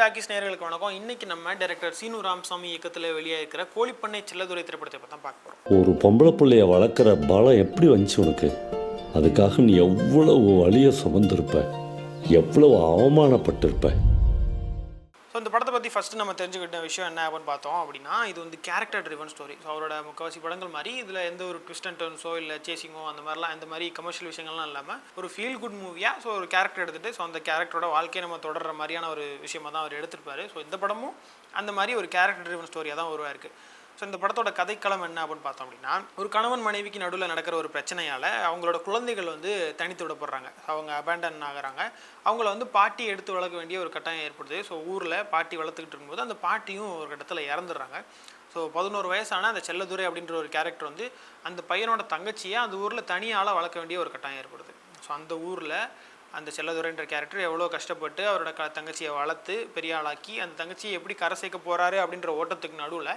Talkies நேயர்களுக்கு வணக்கம். இன்னைக்கு நம்ம டைரக்டர் சீனு ராமசாமி இயக்கத்தில் வெளியாகிருக்கிற கோழிப்பண்ணை செல்லதுரை திரைப்படத்தை பற்றி தான் பார்க்க போகிறோம். ஒரு பொம்பளை பிள்ளைய வளர்க்குற பலம் எப்படி வந்துச்சு உனக்கு? அதுக்காக நீ எவ்வளவு வலியை சுமந்திருப்ப, எவ்வளவு அவமானப்பட்டிருப்ப. ஸோ இந்த படத்தை பற்றி ஃபஸ்ட்டு நம்ம தெரிஞ்சுக்கிட்ட விஷயம் என்ன அப்படின்னு பார்த்தோம் அப்படின்னா, இது வந்து கேரக்டர் ட்ரிவன் ஸ்டோரி. ஸோ அவரோட முக்கால்வாசி படங்கள் மாதிரி இதில் எந்த ஒரு ட்விஸ்ட் அண்ட் டர்ன்ஸோ இல்லை சேசிங்கோ அந்த மாதிரிலாம் இந்த மாதிரி கமர்ஷியல் விஷயங்கள்லாம் இல்லாமல் ஒரு ஃபீல் குட் மூவியாக ஸோ ஒரு கேரக்டர் எடுத்துகிட்டு ஸோ அந்த கேரக்டரோட வாழ்க்கையை நம்ம தொடர்ற மாதிரியான ஒரு விஷயமாக தான் அவர் எடுத்திருப்பாரு. ஸோ இந்த படமும் அந்த மாதிரி ஒரு கேரக்டர் ட்ரிவன் ஸ்டோரியாக தான் உருவாயிருக்கு. ஸோ இந்த படத்தோட கதைக்களம் என்ன அப்படின்னு பார்த்தோம் அப்படின்னா, ஒரு கணவன் மனைவிக்கு நடுவில் நடக்கிற ஒரு பிரச்சனையால் அவங்களோட குழந்தைகள் வந்து தனித்து விடப்படுறாங்க. அவங்க அபேண்டன் ஆகிறாங்க. அவங்கள வந்து பாட்டி எடுத்து வளர்க்க வேண்டிய ஒரு கட்டாயம் ஏற்படுது. ஸோ ஊரில் பாட்டி வளர்த்துக்கிட்டு இருக்கும்போது அந்த பாட்டியும் ஒரு கட்டத்தில் இறந்துடுறாங்க. ஸோ 11 வயசான அந்த செல்லதுரை அப்படின்ற ஒரு கேரக்டர் வந்து அந்த பையனோட தங்கச்சியை அந்த ஊரில் தனியால் வளர்க்க வேண்டிய ஒரு கட்டாயம் ஏற்படுது. ஸோ அந்த ஊரில் அந்த செல்லதுரைன்ற கேரக்டர் எவ்வளோ கஷ்டப்பட்டு அவரோட தங்கச்சியை வளர்த்து பெரிய ஆளாக்கி அந்த தங்கச்சியை எப்படி கரை சேர்க்க போகிறாரு அப்படின்ற ஓட்டத்துக்கு நடுவில்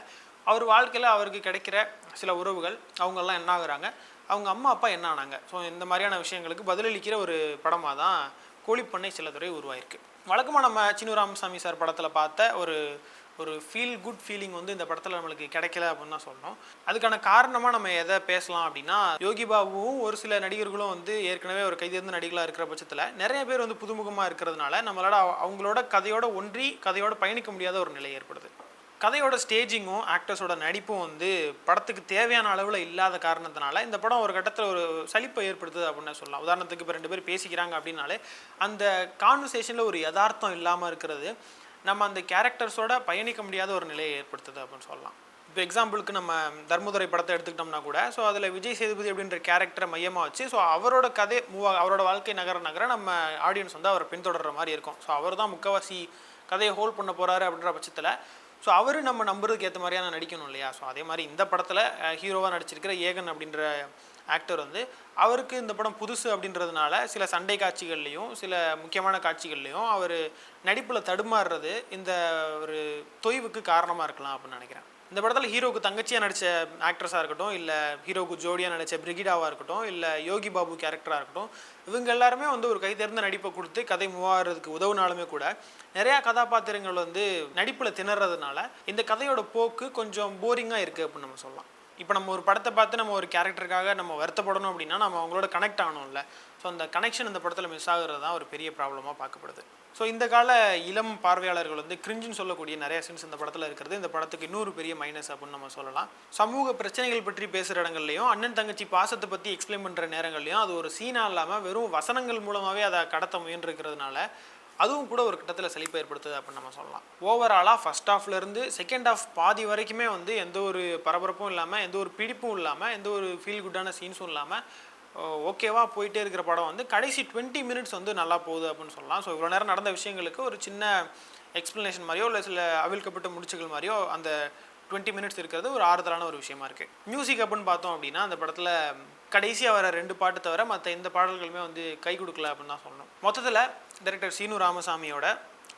அவர் வாழ்க்கையில் அவருக்கு கிடைக்கிற சில உறவுகள் அவங்கெல்லாம் என்ன ஆகுறாங்க, அவங்க அம்மா அப்பா என்ன ஆனாங்க. ஸோ இந்த மாதிரியான விஷயங்களுக்கு பதிலளிக்கிற ஒரு படமாக தான் கோழிப்பண்ணை செல்லதுரை உருவாயிருக்கு. வழக்கமாக நம்ம சீனு ராமசாமி சார் படத்தில் பார்த்த ஒரு ஃபீல் குட் ஃபீலிங் வந்து இந்த படத்தில் நம்மளுக்கு கிடைக்கல அப்படின்னு தான் சொல்லணும். அதுக்கான காரணமாக நம்ம எதை பேசலாம் அப்படின்னா, யோகி பாபுவும் ஒரு சில நடிகர்களும் வந்து ஏற்கனவே ஒரு கைதேர்ந்த நடிகளாக இருக்கிற பட்சத்தில் நிறைய பேர் வந்து புதுமுகமாக இருக்கிறதுனால நம்மளால் அவங்களோட கதையோட ஒன்றி கதையோட பயணிக்க முடியாத ஒரு நிலை ஏற்படுது. கதையோட ஸ்டேஜிங்கும் ஆக்டர்ஸோட நடிப்பும் வந்து படத்துக்கு தேவையான அளவில் இல்லாத காரணத்தினால இந்த படம் ஒரு கட்டத்தில் ஒரு சலிப்பை ஏற்படுத்துது அப்படின்னு சொல்லலாம். உதாரணத்துக்கு இப்போ 2 பேர் பேசிக்கிறாங்க அப்படின்னாலே அந்த கான்வர்சேஷனில் ஒரு யதார்த்தம் இல்லாமல் இருக்கிறது நம்ம அந்த கேரக்டர்ஸோட பயணிக்க முடியாத ஒரு நிலையை ஏற்படுத்துது அப்படின்னு சொல்லலாம். இப்போ எக்ஸாம்பிளுக்கு நம்ம தர்மதுரை படத்தை எடுத்துக்கிட்டோம்னா கூட ஸோ அதில் விஜய் சேதுபதி அப்படின்ற கேரக்டரை மையமாக வச்சு ஸோ அவரோட கதை அவரோட வாழ்க்கை நகர நம்ம ஆடியன்ஸ் வந்து அவரை பின்தொடர்ற மாதிரி இருக்கும். ஸோ அவர் தான் முக்கால்வாசி கதையை ஹோல்ட் பண்ண போகிறாரு அப்படின்ற பட்சத்தில் ஸோ அவர் நம்ம நம்புறதுக்கு ஏற்ற மாதிரியான நடிக்கணும் இல்லையா. ஸோ அதே மாதிரி இந்த படத்தில் ஹீரோவாக நடிச்சிருக்கிற ஏகன் அப்படின்ற ஆக்டர் வந்து அவருக்கு இந்த படம் புதுசு அப்படின்றதுனால சில சண்டை காட்சிகள்லையும் சில முக்கியமான காட்சிகள்லையும் அவர் நடிப்பில் தடுமாறுறது இந்த ஒரு தொய்வுக்கு காரணமாக இருக்கலாம் அப்படின்னு நினைக்கிறேன். இந்த படத்தில் ஹீரோவுக்கு தங்கச்சியாக நடித்த ஆக்ட்ரஸாக இருக்கட்டும், இல்லை ஹீரோவுக்கு ஜோடியாக நடித்த பிரிகிடாவாக இருக்கட்டும், இல்லை யோகி பாபு கேரக்டராக இருக்கட்டும், இவங்க எல்லாருமே வந்து ஒரு கைதேர்ந்த நடிப்பை கொடுத்து கதை மூவாகிறதுக்கு உதவுனாலுமே கூட நிறையா கதாபாத்திரங்கள் வந்து நடிப்பில் திணறதுனால இந்த கதையோட போக்கு கொஞ்சம் போரிங்காக இருக்குது அப்படின்னு நம்ம சொல்லலாம். இப்போ நம்ம ஒரு படத்தை பார்த்து நம்ம ஒரு கேரக்டருக்காக நம்ம வருத்தப்படணும் அப்படின்னா நம்ம அவங்களோட கனெக்ட் ஆகணும்ல. ஸோ அந்த கனெக்ஷன் இந்த படத்தில் மிஸ் ஆகுறது தான் ஒரு பெரிய ப்ராப்ளமாக பார்க்கப்படுது. ஸோ இந்த கால இளம் பார்வையாளர்கள் வந்து கிரிஞ்சுன்னு சொல்லக்கூடிய நிறைய சீன்ஸ் இந்த படத்தில் இருக்கிறது இந்த படத்துக்கு இன்னொரு பெரிய மைனஸ் அப்படின்னு நம்ம சொல்லலாம். சமூக பிரச்சனைகள் பற்றி பேசுகிற இடங்கள்லையும் அண்ணன் தங்கச்சி பாசத்தை பற்றி எக்ஸ்பிளைன் பண்ணுற நேரங்கள்லையும் அது ஒரு சீனாக இல்லாமல் வெறும் வசனங்கள் மூலமாகவே அதை கடத்த முயன்றிருக்கிறதுனால அதுவும் கூட ஒரு கட்டத்தில் செழிப்பை ஏற்படுத்துது அப்படின்னு நம்ம சொல்லலாம். ஓவராலாக ஃபஸ்ட் ஹாஃப்லேருந்து செகண்ட் ஹாஃப் பாதி வரைக்குமே வந்து எந்த ஒரு பரபரப்பும் இல்லாமல் எந்த ஒரு பிடிப்பும் இல்லாமல் எந்த ஒரு ஃபீல் குட்டான சீன்ஸும் இல்லாமல் ஓகேவா போயிட்டே இருக்கிற படம் வந்து கடைசி 20 மினிட்ஸ் வந்து நல்லா போகுது அப்படின்னு சொல்லலாம். ஸோ இவ்வளோ நேரம் நடந்த விஷயங்களுக்கு ஒரு சின்ன எக்ஸ்ப்ளனேஷன் மாதிரியோ இல்லை சில அவிழ்க்கப்பட்ட முடிச்சுகள் மாதிரியோ அந்த 20 மினிட்ஸ் இருக்கிறது ஒரு ஆறுதலான ஒரு விஷயமா இருக்குது. மியூசிக் அப்படின்னு பார்த்தோம் அப்படின்னா அந்த படத்தில் கடைசியாக வர 2 பாட்டு தவிர மற்ற எந்த பாடல்களுமே வந்து கை கொடுக்கல அப்படின்னு தான் சொல்லணும். மொத்தத்தில் டைரக்டர் சீனு ராமசாமியோட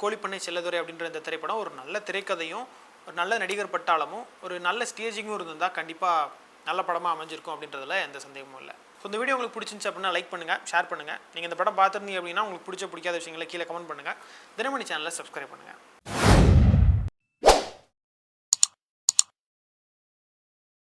கோழிப்பண்ணை செல்லதுரை அப்படின்ற இந்த திரைப்படம் ஒரு நல்ல திரைக்கதையும் ஒரு நல்ல நடிகர் பட்டாளமும் ஒரு நல்ல ஸ்டேஜிங்கும் இருந்திருந்தால் கண்டிப்பாக நல்ல படமாக அமைஞ்சிருக்கும் அப்படின்றதுல எந்த சந்தேகமும் இல்லை. ஸோ இந்த வீடியோ உங்களுக்கு பிடிச்சிருந்துச்சு அப்படின்னா லைக் பண்ணுங்கள், ஷேர் பண்ணுங்கள். நீங்கள் இந்த படம் பார்த்துருந்தீங்க அப்படின்னா உங்களுக்கு பிடிக்காத விஷயங்களை கீழே கமெண்ட் பண்ணுங்கள். தினமணி சேனலை சப்ஸ்கிரைப் பண்ணுங்கள்.